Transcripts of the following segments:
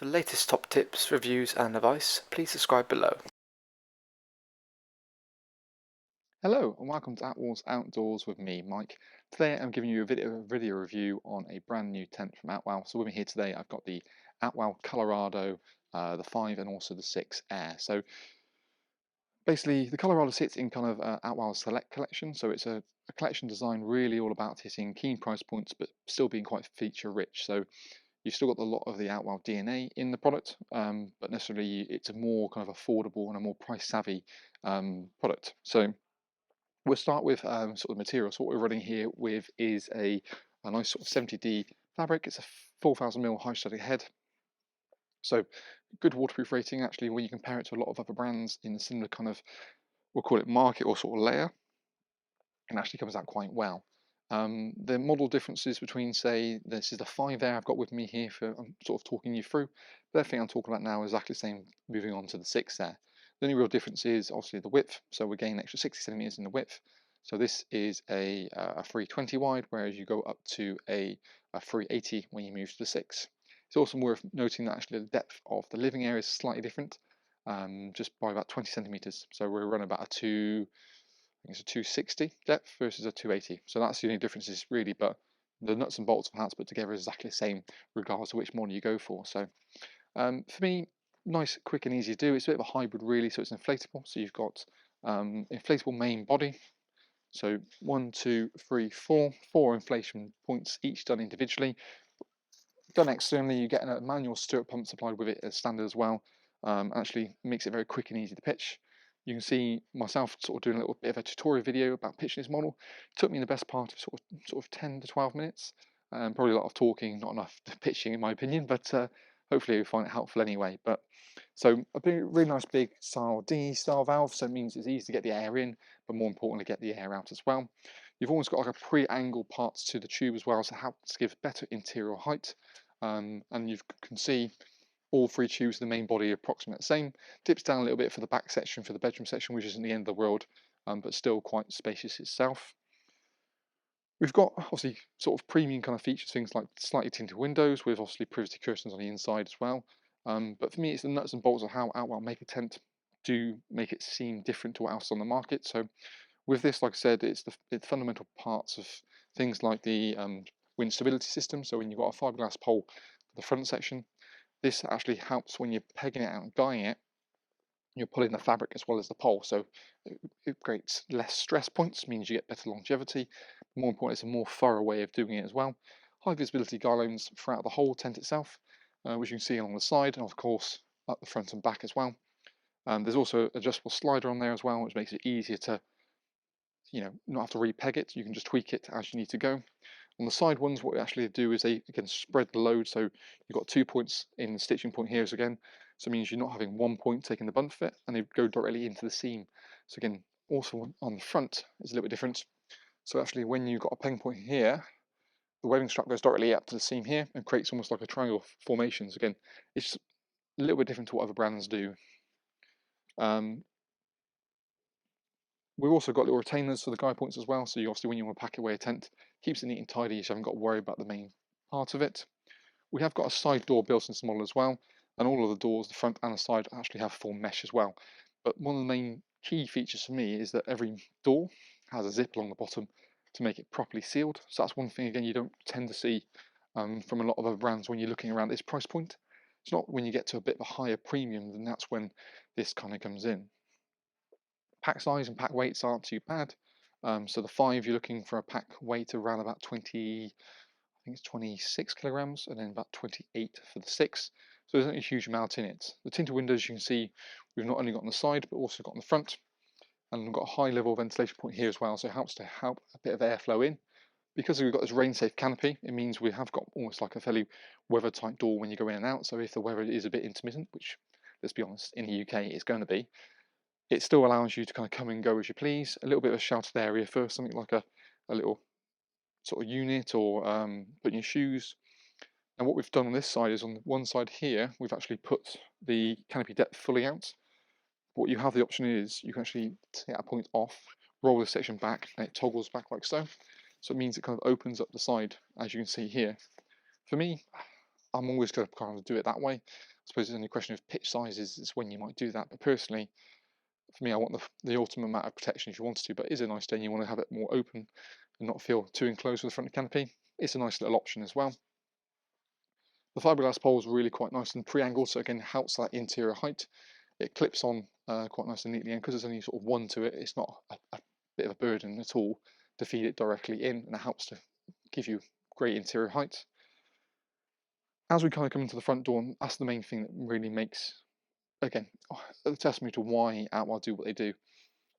For the latest top tips, reviews and advice, please subscribe below. Hello and welcome to Attwoolls Outdoors with me, Mike. Today I'm giving you a video review on a brand new tent from Outwell. So with me here today I've got the Outwell Colorado, the 5 and also the 6 Air. So basically the Colorado sits in kind of Outwell's Select collection. So it's a collection designed really all about hitting keen price points but still being quite feature rich. So you've still got a lot of the Outwell DNA in the product, but necessarily it's a more kind of affordable and a more price savvy product. So we'll start with sort of material. So what we're running here with is a nice sort of 70D fabric. It's a 4000mm high studded head. So good waterproof rating actually when you compare it to a lot of other brands in a similar kind of, we'll call it market or sort of layer, and actually comes out quite well. The model differences between, say, this is the 5 Air I've got with me here for, I'm sort of talking you through, but everything I'm talking about now is exactly the same moving on to the 6 Air. The only real difference is obviously the width, so we're gaining an extra 60 centimeters in the width. So this is a 320 wide, whereas you go up to a 380 when you move to the 6. It's also worth noting that actually the depth of the living area is slightly different, just by about 20 centimeters. So we're running about I think it's a 260 depth versus a 280. So that's the only differences really, but the nuts and bolts of how it's put together is exactly the same regardless of which model you go for. So for me, nice, quick and easy to do. It's a bit of a hybrid really, so it's inflatable. So you've got inflatable main body. So 1, 2, 3, 4, 4 inflation points each done individually. Done externally, you get a manual stirrup pump supplied with it as standard as well. Actually makes it very quick and easy to pitch. You can see myself sort of doing a little bit of a tutorial video about pitching this model. It took me the best part of sort of 10 to 12 minutes. Probably a lot of talking, not enough pitching in my opinion, but hopefully you'll find it helpful anyway. But so a big, really nice big style D style valve, so it means it's easy to get the air in, but more importantly get the air out as well. You've almost got like a pre-angled parts to the tube as well, so it helps give better interior height. And you can see all 3 tubes of the main body are approximately the same. Dips down a little bit for the back section, for the bedroom section, which isn't the end of the world, but still quite spacious itself. We've got obviously sort of premium kind of features, things like slightly tinted windows with obviously privacy curtains on the inside as well. But for me, it's the nuts and bolts of how Outwell make a tent do make it seem different to what else on the market. So with this, like I said, it's the fundamental parts of things like the wind stability system. So when you've got a fiberglass pole for the front section, this actually helps when you're pegging it out and guying it, you're pulling the fabric as well as the pole. So it creates less stress points, means you get better longevity. More important, it's a more thorough way of doing it as well. High visibility guy lines throughout the whole tent itself, which you can see along the side and of course up the front and back as well. There's also an adjustable slider on there as well, which makes it easier to, not have to repeg it. You can just tweak it as you need to go. On the side ones, what we actually do is they again spread the load. So you've got 2 points in the stitching point here again. So it means you're not having 1 point taking the bump fit and they go directly into the seam. So again, also on the front is a little bit different. So actually when you've got a pegging point here, the webbing strap goes directly up to the seam here and creates almost like a triangle formation. So again, it's a little bit different to what other brands do. We've also got little retainers for the guy points as well. So you obviously when you want to pack away a tent, keeps it neat and tidy, so you haven't got to worry about the main part of it. We have got a side door built into this model as well, and all of the doors, the front and the side, actually have full mesh as well. But one of the main key features for me is that every door has a zip along the bottom to make it properly sealed. So that's one thing again you don't tend to see from a lot of other brands when you're looking around this price point. It's not when you get to a bit of a higher premium, then that's when this kind of comes in. Pack size and pack weights aren't too bad. So the 5, you're looking for a pack weight around about 20, I think it's 26 kilograms, and then about 28 for the 6. So there's not a huge amount in it. The tinted windows you can see we've not only got on the side but also got on the front, and we've got a high level ventilation point here as well, so it helps to help a bit of airflow in. Because we've got this rain safe canopy, it means we have got almost like a fairly weather tight door when you go in and out. So if the weather is a bit intermittent, which let's be honest in the UK it's going to be, it still allows you to kind of come and go as you please. A little bit of a sheltered area for something like a little sort of unit or putting your shoes. And what we've done on this side is on one side here, we've actually put the canopy depth fully out. What you have the option is you can actually take that point off, roll this section back, and it toggles back like so. So it means it kind of opens up the side, as you can see here. For me, I'm always going to kind of do it that way. suppose it's only a question of pitch sizes is when you might do that. But personally, for me, I want the ultimate amount of protection if you wanted to, but it is a nice day and you want to have it more open and not feel too enclosed with the front canopy. It's a nice little option as well. The fiberglass pole is really quite nice and pre-angled, so again helps that interior height. It clips on quite nice and neatly, and because there's only sort of one to it, it's not a bit of a burden at all to feed it directly in, and it helps to give you great interior height. As we kind of come into the front door, and that's the main thing that really makes, again, a testimony to why Outwell do what they do.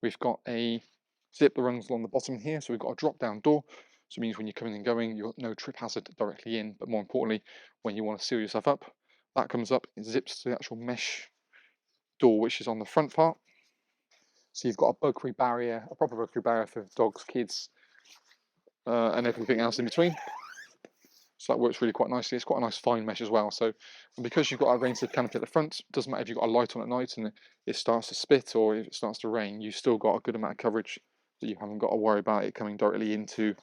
We've got a zip that runs along the bottom here, so we've got a drop-down door. So it means when you're coming and going, you've got no trip hazard directly in. But more importantly, when you want to seal yourself up, that comes up, it zips to the actual mesh door, which is on the front part. So you've got a bug-free barrier, a proper bug-free barrier for dogs, kids, and everything else in between. So that works really quite nicely. It's quite a nice fine mesh as well. So because you've got a rain-safe canopy at the front, it doesn't matter if you've got a light on at night and it starts to spit or if it starts to rain, you've still got a good amount of coverage that you haven't got to worry about it coming directly into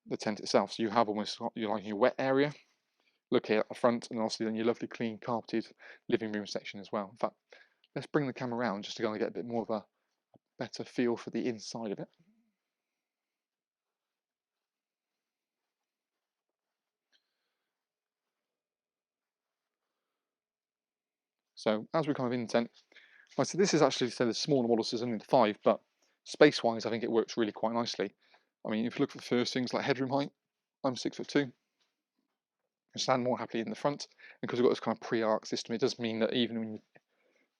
the tent itself. So you have almost your wet area, look here at the front, and obviously then your lovely clean carpeted living room section as well. In fact, let's bring the camera around just to kind of get a bit more of a better feel for the inside of it. So as we're kind of in the tent, like I said, this is actually the smaller model, so it's only the 5, but space-wise, I think it works really quite nicely. I mean, if you look at the first things like headroom height, I'm 6'2". I stand more happily in the front, and because we've got this kind of pre-arc system, it does mean that even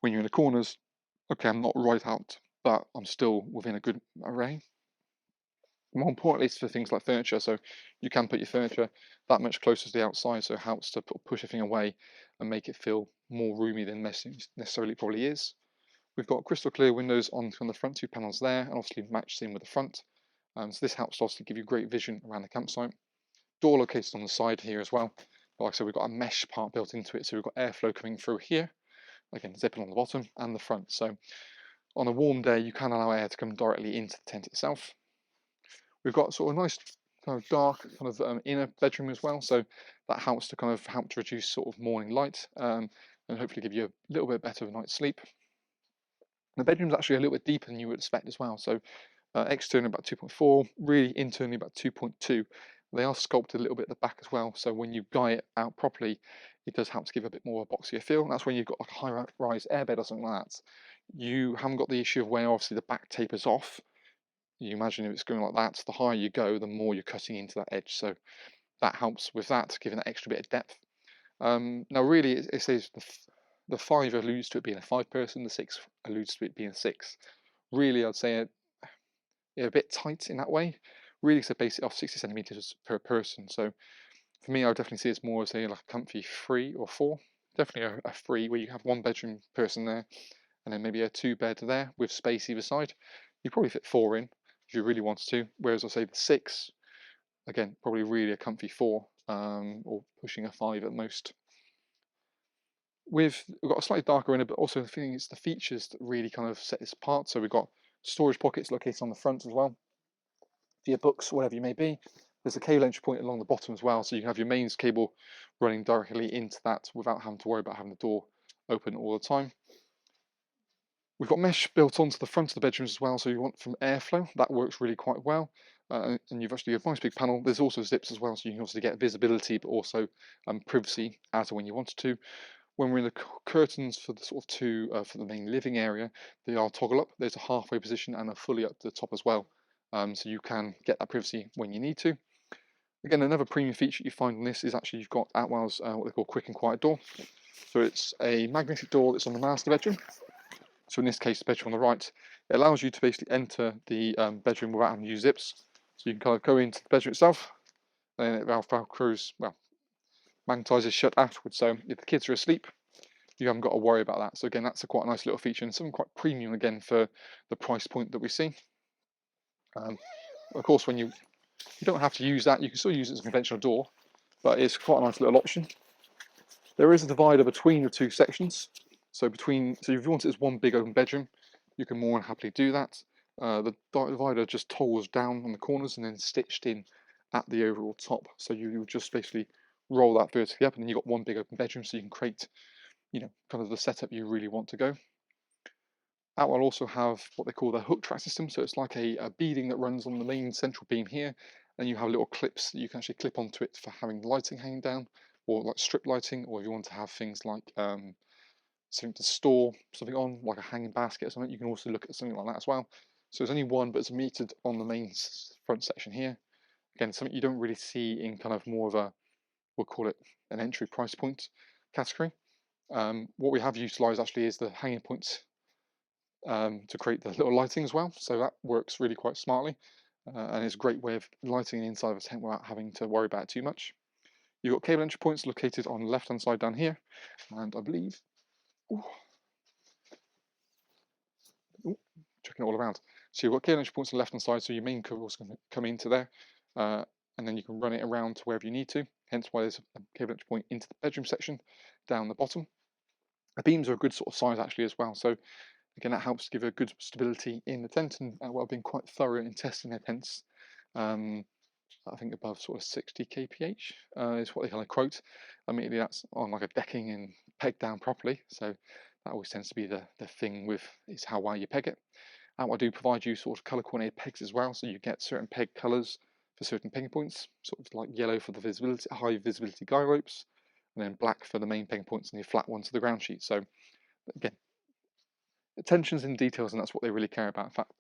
when you're in the corners, okay, I'm not right out, but I'm still within a good array. More importantly, it's for things like furniture, so you can put your furniture that much closer to the outside, so it helps to push everything away and make it feel more roomy than necessarily probably is. We've got crystal clear windows on the front 2 panels there, and obviously matched in with the front. So this helps to obviously give you great vision around the campsite. Door located on the side here as well. Like I said, we've got a mesh part built into it, so we've got airflow coming through here. Again, zipping on the bottom and the front. So on a warm day, you can allow air to come directly into the tent itself. We've got sort of a nice kind of dark kind of inner bedroom as well, so that helps to kind of help to reduce sort of morning light and hopefully give you a little bit better of a night's sleep. The bedroom's actually a little bit deeper than you would expect as well. So externally about 2.4, really internally about 2.2. They are sculpted a little bit at the back as well. So when you guy it out properly, it does help to give a bit more of a boxier feel. And that's when you've got like a high-rise airbed or something like that. You haven't got the issue of where obviously the back tapers off. You imagine if it's going like that, the higher you go, the more you're cutting into that edge. So that helps with that, giving that extra bit of depth. Now really, it says the 5 alludes to it being a 5-person, the 6 alludes to it being a 6. Really, I'd say a bit tight in that way. Really, so base it off 60 centimeters per person. So for me, I would definitely see it's more as a like a comfy 3 or 4. Definitely a 3 where you have 1 bedroom person there, and then maybe a 2-bed there with space either side. You probably fit 4 in if you really wanted to. Whereas I'll say the 6, again, probably really a comfy 4, or pushing a 5 at most. We've got a slightly darker inner, but also the thing is the features that really kind of set this apart. So we've got storage pockets located on the front as well for your books, whatever you may be. There's a cable entry point along the bottom as well, so you can have your mains cable running directly into that without having to worry about having the door open all the time. We've got mesh built onto the front of the bedrooms as well, so you want from airflow. That works really quite well. And you've actually got a nice big panel. There's also zips as well, so you can obviously get visibility, but also privacy as to when you wanted to. When we're in the curtains for the sort of for the main living area, they are toggle up. There's a halfway position and a fully up to the top as well. So you can get that privacy when you need to. Again, another premium feature you find on this is actually you've got Attwell's what they call quick and quiet door. So it's a magnetic door that's on the master bedroom. So in this case, the bedroom on the right, it allows you to basically enter the bedroom without having to use zips. So you can kind of go into the bedroom itself, and then it velcros, well, magnetizes shut afterwards. So if the kids are asleep, you haven't got to worry about that. So again, that's a quite nice little feature and something quite premium again for the price point that we see. Of course, when you don't have to use that, you can still use it as a conventional door, but it's quite a nice little option. There is a divider between the 2 sections. So if you want it as one big open bedroom, you can more than happily do that. The divider just tolls down on the corners and then stitched in at the overall top. So you just basically roll that vertically up, and then you've got one big open bedroom, so you can create, kind of the setup you really want to go. Outwell also have what they call the hook track system, so it's like a beading that runs on the main central beam here, and you have little clips that you can actually clip onto it for having lighting hanging down, or like strip lighting, or if you want to have things like something to store something on, like a hanging basket or something, you can also look at something like that as well. So there's only one, but it's metered on the main front section here. Again, something you don't really see in kind of more of a, we'll call it an entry price point category. What we have utilised actually is the hanging points to create the little lighting as well. So that works really quite smartly, and it's a great way of lighting the inside of a tent without having to worry about it too much. You've got cable entry points located on the left hand side down here, and I believe, ooh, checking it all around. So you've got cable entry points on the left hand side, so your main cable's going to come into there, and then you can run it around to wherever you need to. Hence why there's a cable entry point into the bedroom section down the bottom. The beams are a good sort of size actually as well, so again that helps give a good stability in the tent, and well, being quite thorough in testing their tents. I think above sort of 60 kph is what they kind of quote. Immediately that's on like a decking and pegged down properly, so that always tends to be the thing with is how well you peg it. And I do provide you sort of colour coordinated pegs as well, so you get certain peg colours for certain pegging points, sort of like yellow for the visibility, high visibility guy ropes, and then black for the main pegging points and the flat ones to the ground sheet. So again, attention's in details, and that's what they really care about. In fact,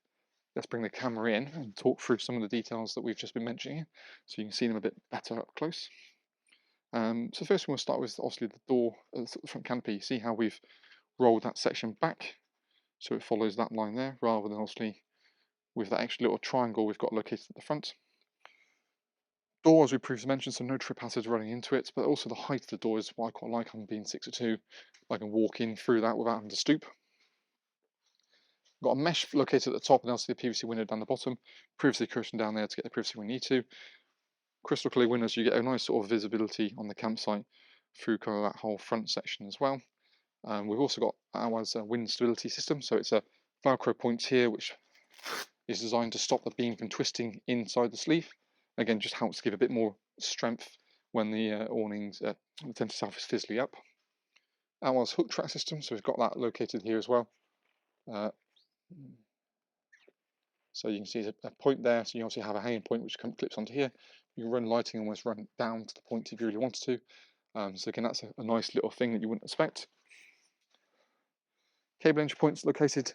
let's bring the camera in and talk through some of the details that we've just been mentioning, so you can see them a bit better up close. So first we'll start with obviously the door, the front canopy. You see how we've rolled that section back, so it follows that line there, rather than obviously with that extra little triangle we've got located at the front. Door, as we previously mentioned, so no trip hazards running into it, but also the height of the door is what I quite like. I'm being 6'2", I can walk in through that without having to stoop. Got a mesh located at the top and also the PVC window down the bottom. Privacy cushion down there to get the privacy when you need to. Crystal clear windows, you get a nice sort of visibility on the campsite through kind of that whole front section as well. We've also got Outwell's wind stability system, so it's a Velcro point here which is designed to stop the beam from twisting inside the sleeve. Again, just helps give a bit more strength when the awnings, the tent itself is physically up. Outwell's hook track system, so we've got that located here as well. So you can see a point there, so you obviously have a hanging point which clips onto here. You can run lighting almost run down to the point if you really wanted to. So again, that's a nice little thing that you wouldn't expect. Cable entry points located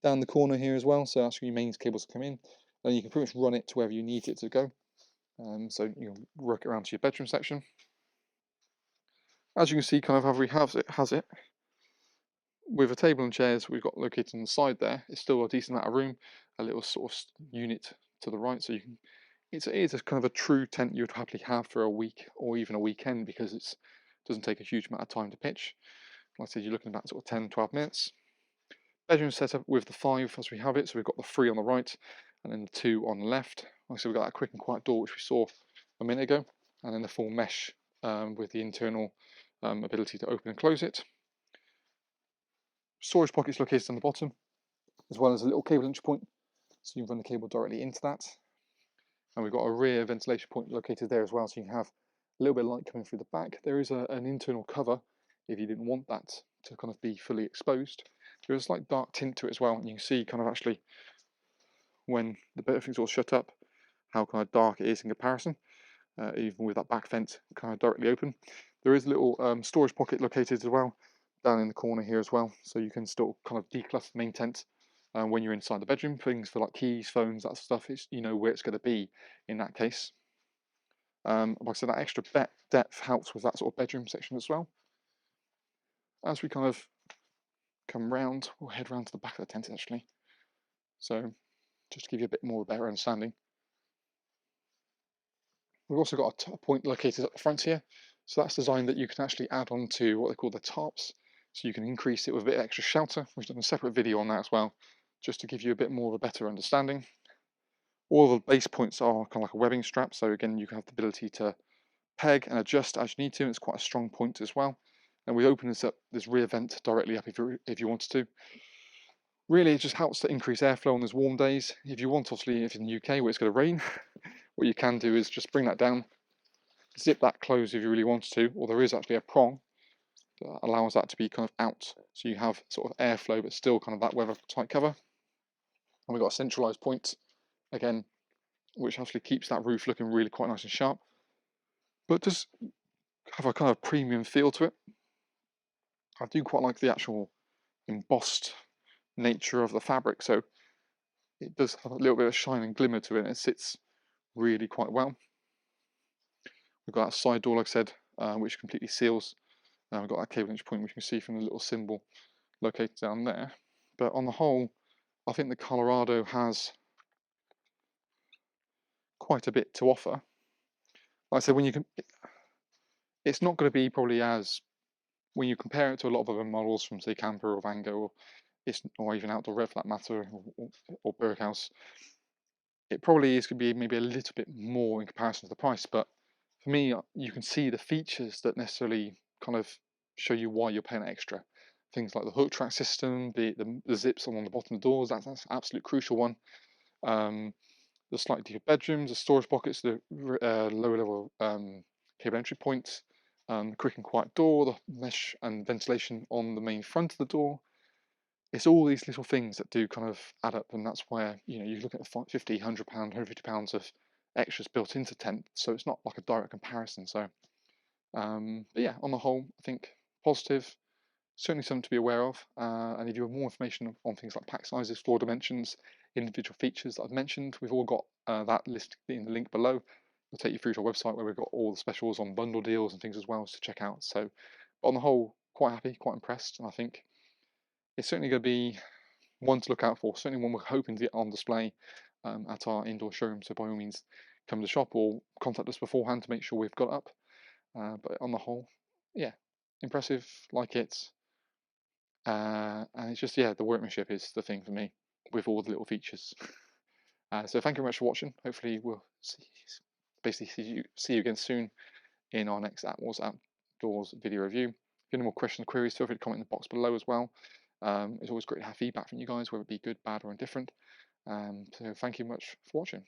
down the corner here as well, so that's where your mains cables come in, and you can pretty much run it to wherever you need it to go. So you can work it around to your bedroom section. As you can see, kind of how we has it. With a table and chairs we've got located on the side there, it's still a decent amount of room, a little sort of unit to the right, so you can. It is a kind of a true tent you would happily have for a week or even a weekend, because it doesn't take a huge amount of time to pitch. Like I said, you're looking at about sort of 10-12 minutes. Bedroom setup with the 5 as we have it, so we've got the 3 on the right and then the 2 on the left. Like I said, we've got that quick and quiet door which we saw a minute ago, and then the full mesh with the internal ability to open and close it. Storage pockets located on the bottom, as well as a little cable entry point, so you can run the cable directly into that. And we've got a rear ventilation point located there as well, so you can have a little bit of light coming through the back. There is an internal cover if you didn't want that to kind of be fully exposed. There's a slight dark tint to it as well, and you can see kind of actually when the everything's all shut up how kind of dark it is in comparison, even with that back vent kind of directly open. There is a little storage pocket located as well down in the corner here as well, so you can still kind of declutter the main tent when you're inside the bedroom. Things for like keys, phones, that stuff, you know where it's going to be in that case. Like I said, that extra depth helps with that sort of bedroom section as well. As we kind of come round, we'll head round to the back of the tent actually, so just to give you a bit more of a better understanding. We've also got a point located at the front here, so that's designed that you can actually add on to what they call the tarps, so you can increase it with a bit of extra shelter. We've done a separate video on that as well, just to give you a bit more of a better understanding. All the base points are kind of like a webbing strap, so again you can have the ability to peg and adjust as you need to, and it's quite a strong point as well. And we open this rear vent directly up if you wanted to. Really, it just helps to increase airflow on those warm days. If you want, obviously, if in the UK where it's going to rain, what you can do is just bring that down, zip that closed if you really wanted to, or there is actually a prong that allows that to be kind of out, so you have sort of airflow but still kind of that weather tight cover. And we've got a centralised point again, which actually keeps that roof looking really quite nice and sharp, but does have a kind of premium feel to it. I do quite like the actual embossed nature of the fabric, so it does have a little bit of shine and glimmer to it, and it sits really quite well. We've got that side door, like I said, which completely seals. We've got that cable entry point, which you can see from the little symbol located down there. But on the whole, I think the Colorado has quite a bit to offer. Like I said, when you can, it's not going to be probably as, when you compare it to a lot of other models from say Camper or Vango, or even Outdoor Red for that matter, or Berghaus, it probably is going to be maybe a little bit more in comparison to the price. But for me, you can see the features that necessarily kind of show you why you're paying extra. Things like the hook track system, the zips along the bottom of the doors, that's an absolute crucial one. The slightly deeper bedrooms, the storage pockets, the lower level cable entry points, quick and quiet door, the mesh and ventilation on the main front of the door. It's all these little things that do kind of add up, and that's where you look at the 50, £100, £150 of extras built into tent, so it's not like a direct comparison. So, but yeah, on the whole, I think positive. Certainly something to be aware of. And if you want more information on things like pack sizes, floor dimensions, individual features that I've mentioned, we've all got that listed in the link below. It'll take you through to our website where we've got all the specials on bundle deals and things as well to check out. So, on the whole, quite happy, quite impressed, and I think it's certainly going to be one to look out for. Certainly one we're hoping to get on display at our indoor showroom. So by all means, come to the shop or contact us beforehand to make sure we've got it up. But on the whole, yeah, impressive. Like it. And it's just, yeah, the workmanship is the thing for me with all the little features. So thank you very much for watching. Hopefully we'll see you again soon in our next Attwoolls Outdoors video review. If you have any more questions or queries, feel free to comment in the box below as well. It's always great to have feedback from you guys, whether it be good, bad or indifferent. So thank you much for watching.